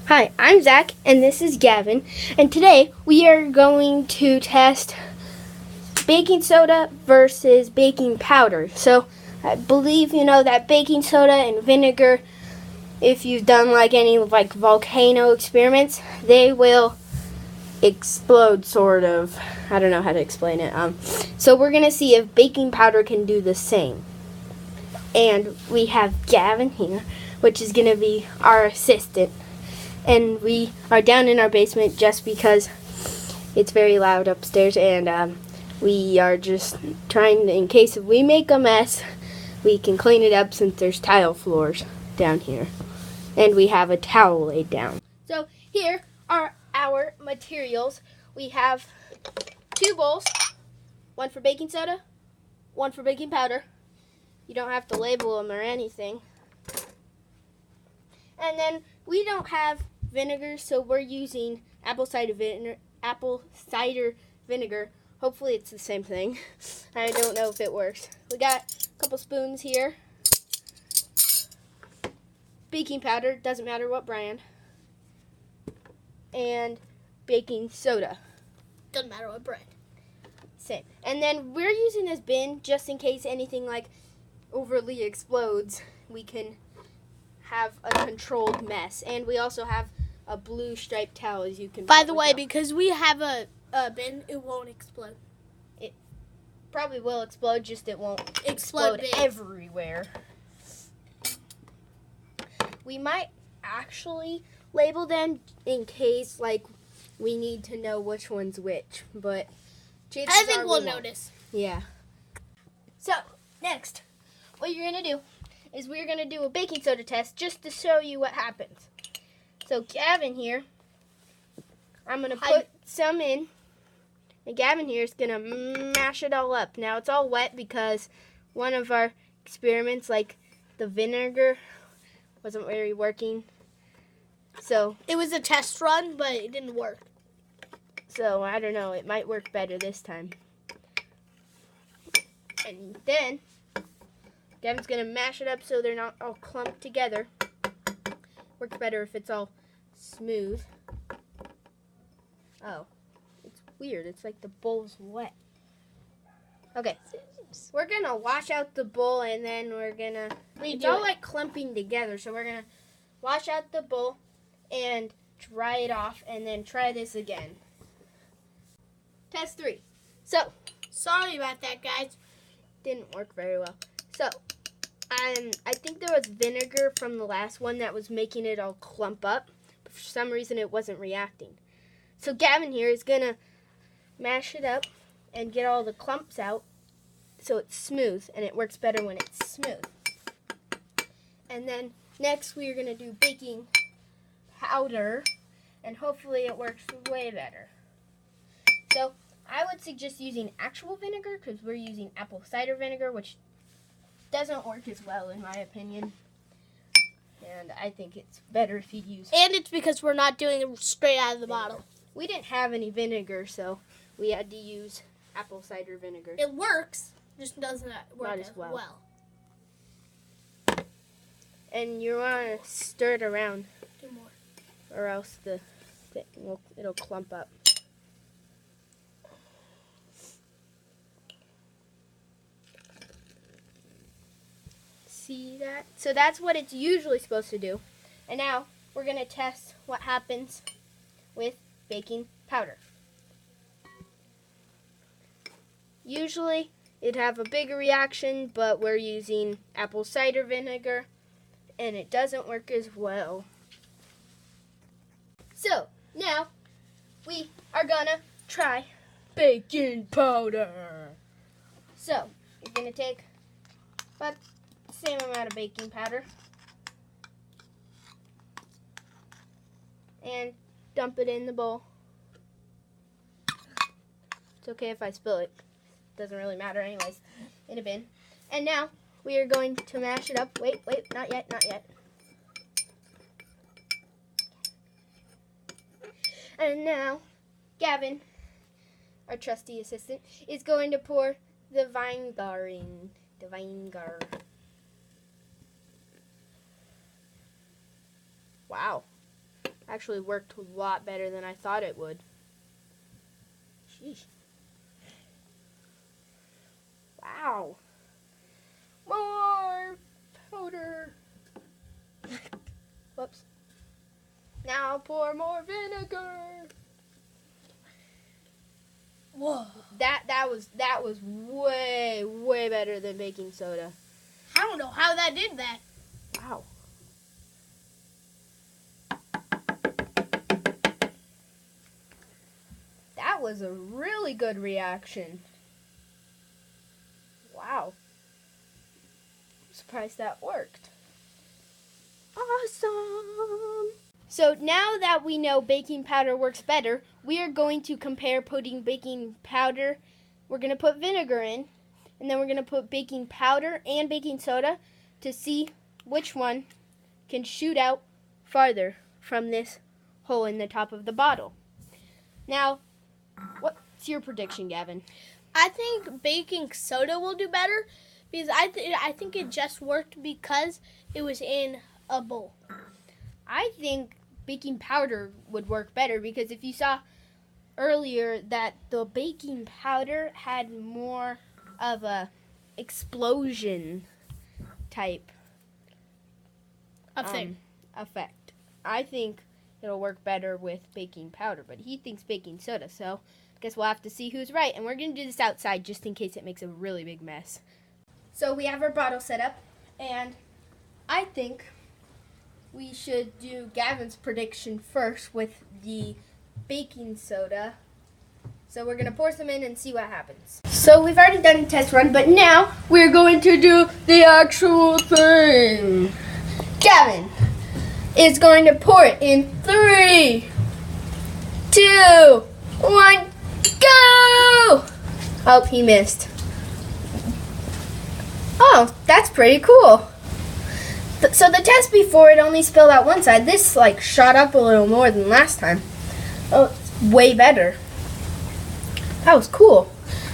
Hi, I'm Zach, and this is Gavin, and today we are going to test baking soda versus baking powder. So, I believe you know that baking soda and vinegar, if you've done any volcano experiments, they will explode, sort of. I don't know how to explain it. So we're going to see if baking powder can do the same. And we have Gavin here, which is going to be our assistant. And we are down in our basement just because it's very loud upstairs, and we are just trying to, in case if we make a mess, we can clean it up since there's tile floors down here. And we have a towel laid down. So here are our materials. We have 2 bowls, one for baking soda, one for baking powder. You don't have to label them or anything. And then we don't have vinegar, so we're using apple cider vinegar. Hopefully it's the same thing. I don't know if it works. We got a couple spoons here. Baking powder, doesn't matter what brand. And baking soda. Doesn't matter what brand. Same. And then we're using this bin just in case anything overly explodes. We can have a controlled mess. And we also have a blue striped towel, as you can By the way, tell. because we have a bin, it won't explode. It probably will explode, just it won't Explode explode big. everywhere. We might actually label them in case we need to know which one's which, but chances I think are we'll we won't. notice. Yeah. So, next, what you're going to do is we're going to do a baking soda test just to show you what happens. So, Gavin here, I'm going to put some in, and Gavin here is going to mash it all up. Now, it's all wet because one of our experiments, the vinegar, wasn't very working. So, It was a test run, but it didn't work. So, I don't know. It might work better this time. And then, Gavin's going to mash it up so they're not all clumped together. Works better if it's all smooth. Oh, it's weird. It's like the bowl's wet. Okay. We're going to wash out the bowl, and then we're going to... It's all clumping together, so we're going to wash out the bowl and dry it off, and then try this again. Test 3. So, Sorry about that, guys. didn't work very well. So, I think there was vinegar from the last one that was making it all clump up, but for some reason it wasn't reacting. So Gavin here is going to mash it up and get all the clumps out so it's smooth, and it works better when it's smooth. And then next we are going to do baking powder, and hopefully it works way better. So I would suggest using actual vinegar because we're using apple cider vinegar, which doesn't work as well in my opinion. And I think it's better if you use... And it's because we're not doing it straight out of the bottle. We didn't have any vinegar, so we had to use apple cider vinegar. It works, just doesn't work Not as as well. well. And you want to stir it around, Do more. or else it'll clump up. See that? So that's what it's usually supposed to do. And now we're going to test what happens with baking powder. Usually it'd have a bigger reaction, but we're using apple cider vinegar, and it doesn't work as well. So now we are gonna try baking powder. So you're gonna take about the same amount of baking powder and dump it in the bowl. It's okay if I spill it. Doesn't really matter anyways. In a bin. And now we are going to mash it up. Wait, not yet. And now Gavin, our trusty assistant, is going to pour the vinegar in. The vinegar. Wow. Actually worked a lot better than I thought it would. Sheesh. Wow. More powder. Whoops. Now pour more vinegar. Whoa. That was way better than baking soda. I don't know how that did that. Wow. That was a really good reaction. Wow. I'm surprised that worked. Awesome. So now that we know baking powder works better, we are going to compare putting baking powder. We're going to put vinegar in, and then we're going to put baking powder and baking soda to see which one can shoot out farther from this hole in the top of the bottle. Now, what's your prediction, Gavin? I think baking soda will do better because I think it just worked because it was in a bowl. I think baking powder would work better because if you saw earlier that the baking powder had more of a explosion type effect. I think it'll work better with baking powder, but he thinks baking soda, so I guess we'll have to see who's right. And we're going to do this outside just in case it makes a really big mess. So we have our bottle set up, and I think we should do Gavin's prediction first with the baking soda. So we're going to pour some in and see what happens. So we've already done a test run, but now we're going to do the actual thing. Gavin is going to pour it in 3, 2, 1, go! Oh, he missed. Oh, that's pretty cool. So the test before, it only spilled out one side. This shot up a little more than last time. Oh, it's way better. That was cool.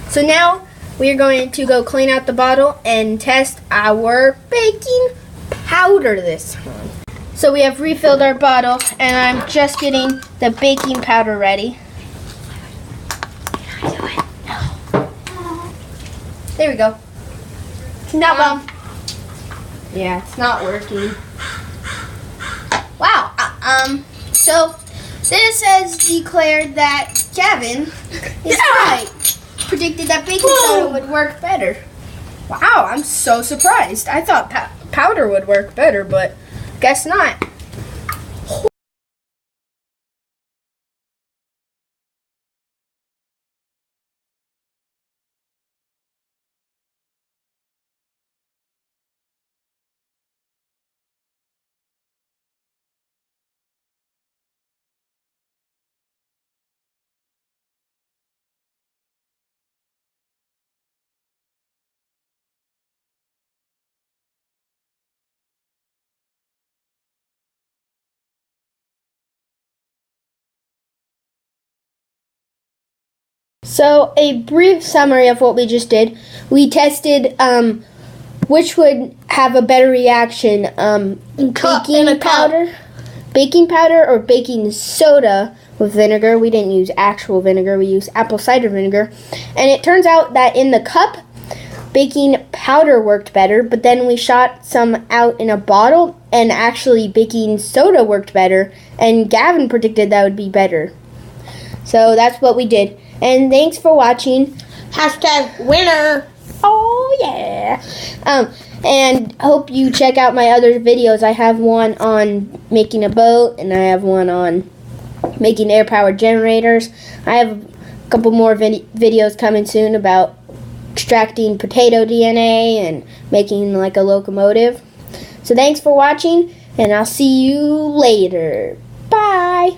So now we're going to go clean out the bottle and test our baking powder this time. So we have refilled our bottle, and I'm just getting the baking powder ready. There we go. No. Yeah, it's not working. Wow. So this has declared that Gavin is right. Predicted that baking soda would work better. Wow, I'm so surprised. I thought powder would work better, but guess not. So a brief summary of what we just did. We tested which would have a better reaction, baking powder or baking soda with vinegar. We didn't use actual vinegar. We used apple cider vinegar. And it turns out that in the cup, baking powder worked better, but then we shot some out in a bottle, and actually baking soda worked better, and Gavin predicted that would be better. So that's what we did. And thanks for watching. #winner. Oh, yeah. And hope you check out my other videos. I have one on making a boat, and I have one on making air-powered generators. I have a couple more videos coming soon about extracting potato DNA and making like a locomotive. So thanks for watching, and I'll see you later.